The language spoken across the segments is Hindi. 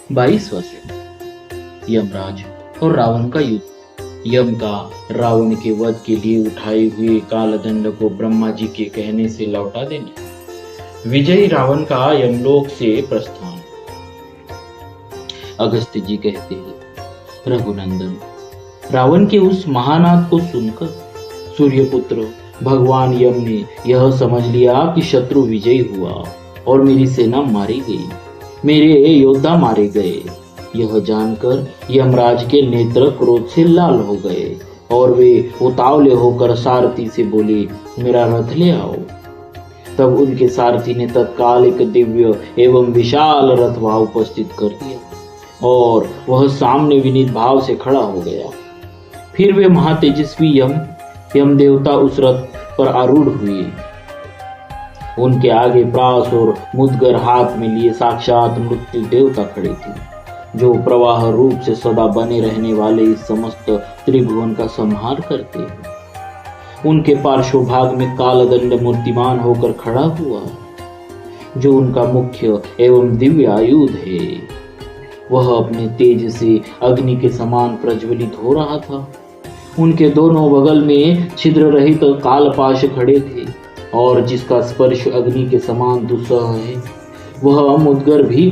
22वां श्लोक। यमराज और रावण का युद्ध। यम का रावण के वध के लिए उठाए हुए कालदंड को ब्रह्मा जी के कहने से लौटा देना। विजयी रावण का यमलोक से प्रस्थान। अगस्त्य जी कहते हैं, रघुनंदन, रावण के उस महानाद को सुनकर सूर्यपुत्र भगवान यम ने यह समझ लिया कि शत्रु विजयी हुआ और मेरी सेना मारी गई, मेरे योद्धा मारे गए। यह जानकर यमराज के नेत्र क्रोध से लाल हो गए और वे उतावले होकर सारथी से बोले, मेरा रथ ले आओ। तब उनके सारथी ने तत्काल एक दिव्य एवं विशाल रथ वहां उपस्थित कर दिया और वह सामने विनीत भाव से खड़ा हो गया। फिर वे महातेजस्वी यम देवता उस रथ पर आरूढ़ हुए। उनके आगे प्रास और मुद्गर हाथ में लिए साक्षात मृत्यु देवता खड़े थे, जो प्रवाह रूप से सदा बने रहने वाले इस समस्त त्रिभुवन का संहार करते हैं। उनके पार्श्व भाग में कालदंड मूर्तिमान होकर खड़ा हुआ, जो उनका मुख्य एवं दिव्य आयुध है। वह अपने तेज से अग्नि के समान प्रज्वलित हो रहा था। उनके दोनों बगल में छिद्र रहित कालपाश खड़े थे और जिसका स्पर्श अग्नि के समान दुस्सह है, वह मुद्गर भी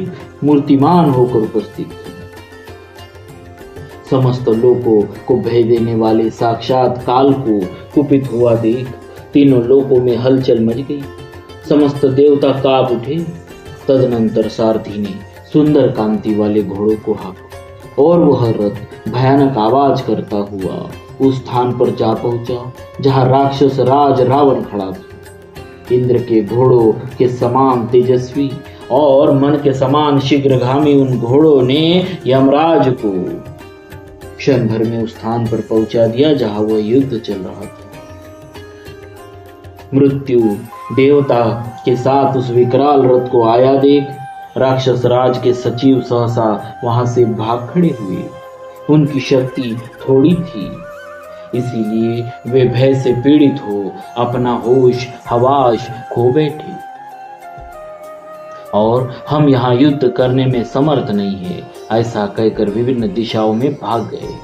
मूर्तिमान होकर उपस्थित थे। समस्त लोकों को भय देने वाले साक्षात काल को कुपित हुआ देख तीनों लोकों में हलचल मच गई। समस्त देवता कांप उठे। तदनंतर सारथी ने सुंदर कांति वाले घोड़ों को हाँका और वह रथ भयानक आवाज करता हुआ उस स्थान पर जा पहुंचा जहां राक्षस राज रावण खड़ा था। इंद्र के घोड़ों के समान तेजस्वी और मन के समान शीघ्रगामी उन घोड़ों ने यमराज को क्षण भर में उस स्थान पर पहुंचा दिया जहां वह युद्ध चल रहा था। मृत्यु देवता के साथ उस विकराल रथ को आया देख राक्षस राज के सचिव सहसा वहां से भाग खड़े हुए। उनकी शक्ति थोड़ी थी, इसीलिए वे भय से पीड़ित हो अपना होश हवाश खो बैठे और हम यहाँ युद्ध करने में समर्थ नहीं है ऐसा कहकर विभिन्न दिशाओं में भाग गए।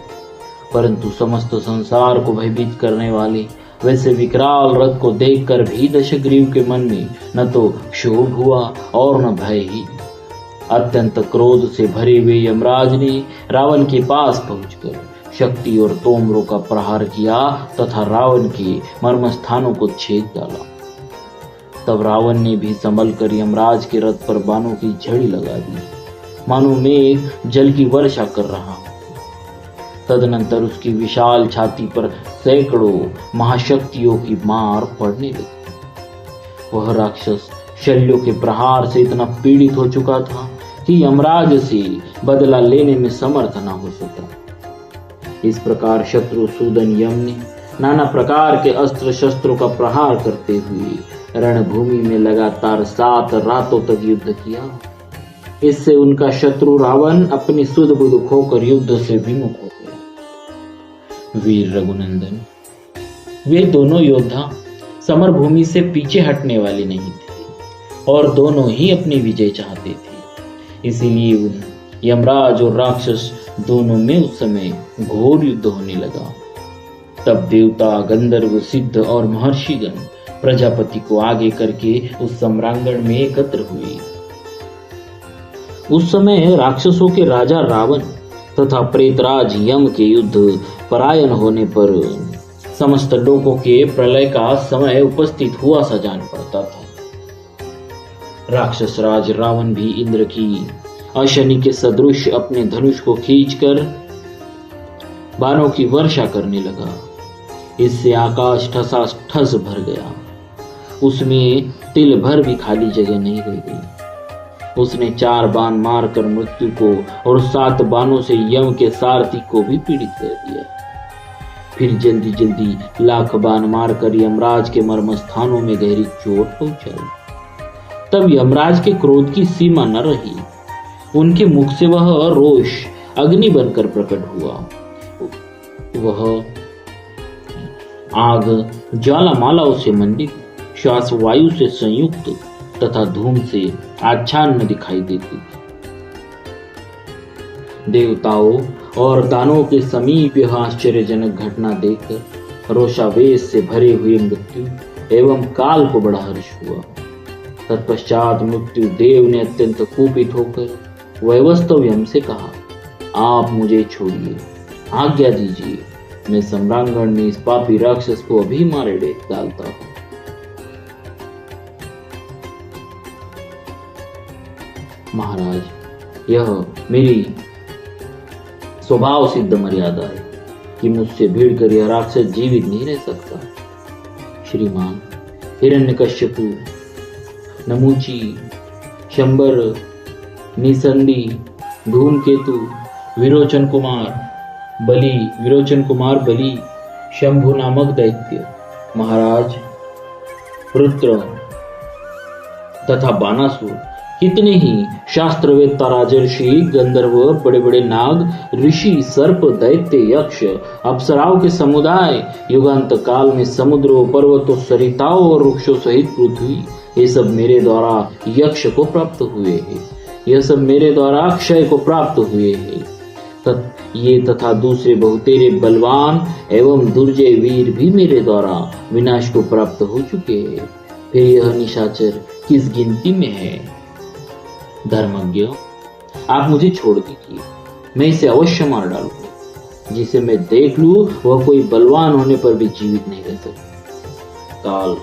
परंतु समस्त संसार को भयभीत करने वाले वैसे विकराल रथ को देखकर भी दशग्रीव के मन में न तो क्षोभ हुआ और न भय ही। अत्यंत क्रोध से भरे हुए यमराज ने रावण के पास पहुंचकर शक्ति और तोमरों का प्रहार किया तथा रावण के मर्म स्थानों को छेद डाला। तब रावण ने भी संभल कर यमराज के रथ पर बाणों की झड़ी लगा दी, मानो मेघ जल की वर्षा कर रहा हो। तदनंतर उसकी विशाल छाती पर सैकड़ों महाशक्तियों की मार पड़ने लगी। वह राक्षस शल्यों के प्रहार से इतना पीड़ित हो चुका था कि यमराज से बदला लेने में समर्थ न हो सका। इस प्रकार शत्रुसूदन यम ने नाना प्रकार के अस्त्र शस्त्रों का प्रहार करते हुए रणभूमि में लगातार 7 रातों तक युद्ध किया। इससे उनका शत्रु रावण अपनी सुध बुध खोकर युद्ध से विमुख हो गया। वीर रघुनंदन, वे दोनों योद्धा समर भूमि से पीछे हटने वाले नहीं थे और दोनों ही अपनी विजय चाहते थे। इसीलिए उन यमराज और राक्षस दोनों में उस समय घोर युद्ध होने लगा। तब देवता गंधर्व सिद्ध और महर्षिगण प्रजापति को आगे करके उस सम्रांगण में एकत्र हुए। उस समय राक्षसों के राजा रावण तथा प्रेतराज यम के युद्ध परायण होने पर समस्त लोगों के प्रलय का समय उपस्थित हुआ सा जान पड़ता था। राक्षस राज रावण भी इंद्र की अशनि के सदृश अपने धनुष को खींचकर बाणों की वर्षा करने लगा। इससे आकाश ठसाठस भर गया, उसमें तिल भर भी खाली जगह नहीं रह गई। उसने 4 बाण मारकर मृत्यु को और 7 बाणों से यम के सारथी को भी पीड़ित कर दिया। फिर जल्दी जल्दी लाख बाण मारकर यमराज के मर्म स्थानों में गहरी चोट पहुंचाई। तब यमराज के क्रोध की सीमा न रही। उनके मुख से वह रोष अग्नि बनकर प्रकट हुआ। वह आग ज्वालामालाओं से मंडित, श्वास वायु से संयुक्त तथा धूम से आच्छादन दिखाई देती थी। देवताओं और दानों के समीप यह आश्चर्यजनक घटना देखकर रोषावेश से भरे हुए मृत्यु एवं काल को बड़ा हर्ष हुआ। तत्पश्चात मृत्यु देव ने अत्यंत कुपित होकर वैवस्वयम से कहा, आप मुझे छोड़िए, आज्ञा दीजिए, मैं सम्रांगण में इस पापी राक्षस को अभी मारे डालता हूं। महाराज, यह मेरी स्वभाव सिद्ध मर्यादा है कि मुझसे भिड़कर यह राक्षस जीवित नहीं रह सकता। श्रीमान, हिरण्यकश्यपु, नमूची, शंबर, निसंदी, धूमकेतु, विरोचन कुमार बलि, शंभु नामक दैत्य, महाराज रुद्र तथा बानासुर, कितने ही शास्त्रवेत्ता, राजर्षि, गंधर्व, बड़े बड़े नाग, ऋषि, सर्प, दैत्य, यक्ष, अप्सराओं के समुदाय, युगांत काल में समुद्रों, पर्वतों, सरिताओं और वृक्षों सहित पृथ्वी, ये सब मेरे द्वारा यक्ष को प्राप्त हुए हैं। यह सब मेरे द्वारा अक्षय को प्राप्त हुए हैं। ये तथा दूसरे बहुतेरे बलवान एवं दुर्जय वीर भी मेरे द्वारा विनाश को प्राप्त हो चुके हैं। फिर यह निशाचर किस गिनती में है? धर्मज्ञ, आप मुझे छोड़ दीजिए, मैं इसे अवश्य मार डालूंगा। जिसे मैं देख लूं वह कोई बलवान होने पर भी जीवित नहीं रह सकता। काल,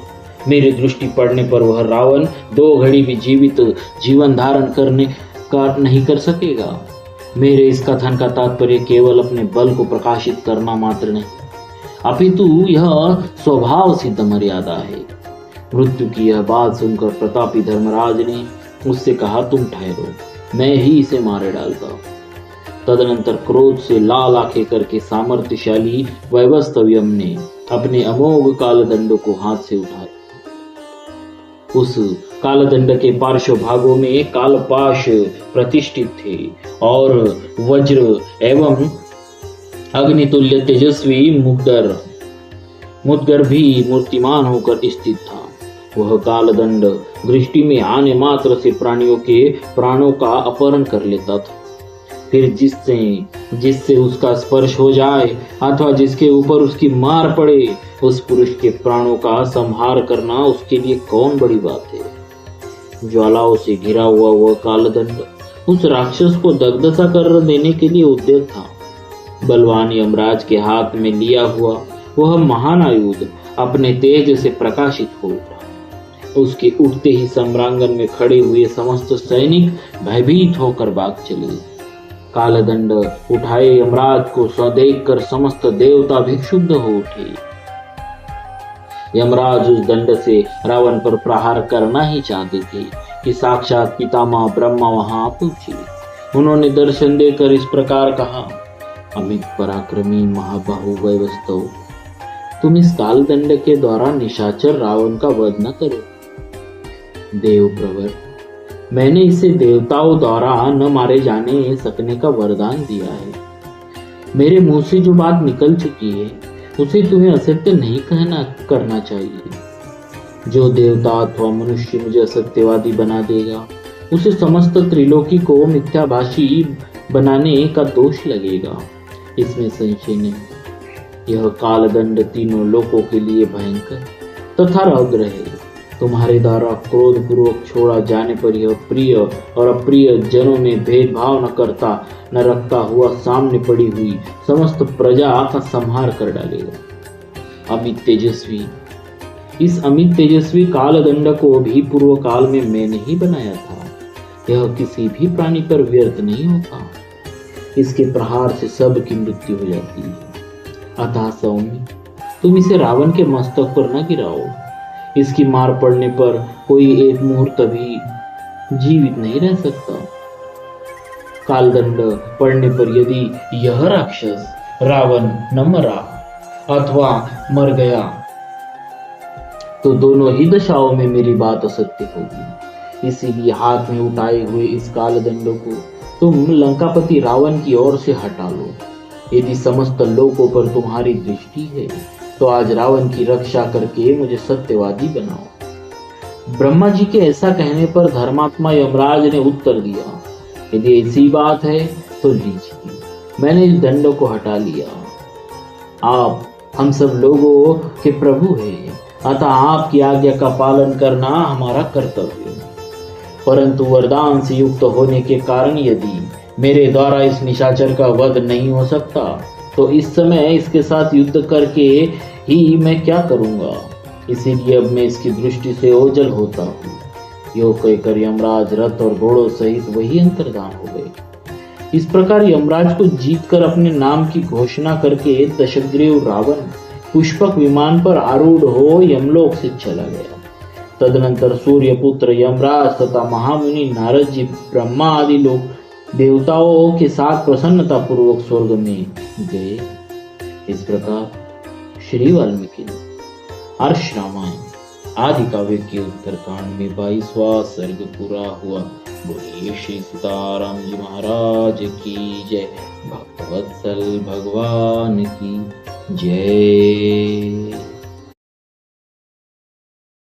मेरी दृष्टि पड़ने पर वह रावण 2 घड़ी भी जीवन धारण करने का नहीं कर सकेगा। मेरे इस कथन का तात्पर्य केवल अपने बल को प्रकाशित करना मात्र नहीं, अपितु यह स्वभाव सिद्ध मर्यादा है। मृत्यु की यह बात सुनकर प्रतापी धर्मराज ने उससे कहा, तुम ठहरो, मैं ही इसे मारे डालता हूं। तदनंतर क्रोध से लाल आंखें करके सामर्थ्यशाली वैवस्वयम ने अपने अमोघ कालदंड को हाथ से उठाया। उस कालदंड के पार्श्व भागों में कालपाश प्रतिष्ठित थे और वज्र एवं अग्नितुल्य तेजस्वी मुद्गर भी मूर्तिमान होकर स्थित था। वह कालदंड दृष्टि में आने मात्र से प्राणियों के प्राणों का अपहरण कर लेता था। फिर जिससे उसका स्पर्श हो जाए अथवा जिसके ऊपर उसकी मार पड़े, उस पुरुष के प्राणों का संहार करना उसके लिए कौन बड़ी बात है। ज्वालाओं से घिरा हुआ वह कालदंड उस राक्षस को दग्धता कर देने के लिए उद्यत था। बलवान यमराज के हाथ में लिया हुआ वह महान आयुध अपने तेज से प्रकाशित हो उठा। उसके उठते ही सम्रांगण में खड़े हुए समस्त सैनिक भयभीत होकर भाग चले। कालदंड उठाए यमराज को देखकर समस्त देवता भी क्षुब्ध हो उठे। यमराज उस दंड से रावण पर प्रहार करना ही चाहते थे कि साक्षात पितामह ब्रह्मा वहां पहुंचे। उन्होंने दर्शन देकर इस प्रकार कहा, अमित पराक्रमी महाबाहु वैवस्वत, तुम इस कालदंड के द्वारा निशाचर रावण का वध न करो। देव प्रवर, मैंने इसे देवताओं द्वारा न मारे जाने सकने का वरदान दिया है। मेरे मुंह से जो बात निकल चुकी है उसे तुम्हें असत्य नहीं करना चाहिए। जो देवता अथवा मनुष्य मुझे असत्यवादी बना देगा उसे समस्त त्रिलोकी को मिथ्याभाषी बनाने का दोष लगेगा, इसमें संशय नहीं। यह कालदंड तीनों लोकों के लिए भयंकर तथा रौद्र है। तुम्हारे द्वारा क्रोध पूर्वक छोड़ा जाने पर यह प्रिय और अप्रिय जनों में भेदभाव न रखता हुआ सामने पड़ी हुई समस्त प्रजा का संहार कर डालेगा। इस अमित तेजस्वी कालदंड को भी पूर्व काल में मैंने ही बनाया था। यह किसी भी प्राणी पर व्यर्थ नहीं होता। इसके प्रहार से सबकी मृत्यु हो जाती है। अतः सौम्य, तुम इसे रावण के मस्तक पर न गिराओ। इसकी मार पड़ने पर कोई एक मुहूर्त भी जीवित नहीं रह सकता। कालदंड पड़ने पर यदि यह राक्षस रावण न मरा अथवा मर गया तो दोनों ही दशाओं में मेरी बात असत्य होगी। इसीलिए हाथ में उठाए हुए इस कालदंड को तुम लंकापति रावण की ओर से हटा लो। यदि समस्त लोकों पर तुम्हारी दृष्टि है तो आज रावण की रक्षा करके मुझे सत्यवादी बनाओ। ब्रह्मा जी के ऐसा कहने पर धर्मात्मा यमराज ने उत्तर दिया, यदि ऐसी बात है तो लीजिए, मैंने इस दंड को हटा लिया। आप हम सब लोगों के प्रभु हैं, अतः आपकी आज्ञा का पालन करना हमारा कर्तव्य है। परंतु वरदान से युक्त होने के कारण यदि मेरे द्वारा इस निशाचर का वध नहीं हो सकता, तो इस समय इसके साथ युद्ध करके ही मैं क्या करूंगा। इसीलिए अब मैं इसकी दृष्टि से ओझल होता हूँ। यो कहकर यमराज रथ और घोड़ों सहित वही अंतर्धान हो गए। इस प्रकार यमराज को जीतकर अपने नाम की घोषणा करके दशग्रीव रावण पुष्पक विमान पर आरूढ़ हो यमलोक से चला गया। तदनंतर सूर्यपुत्र यमराज तथा महामुनि नारद जी ब्रह्मा आदि लोग देवताओं के साथ प्रसन्नता पूर्वक स्वर्ग में गए। इस प्रकार श्री वाल्मीकि ने हर्ष रामायण आदि काव्य के उत्तरकांड में 22वां सर्ग पूरा हुआ। बोलिए श्री सीताराम जी महाराज की जय। भक्तवत्सल भगवान की जय।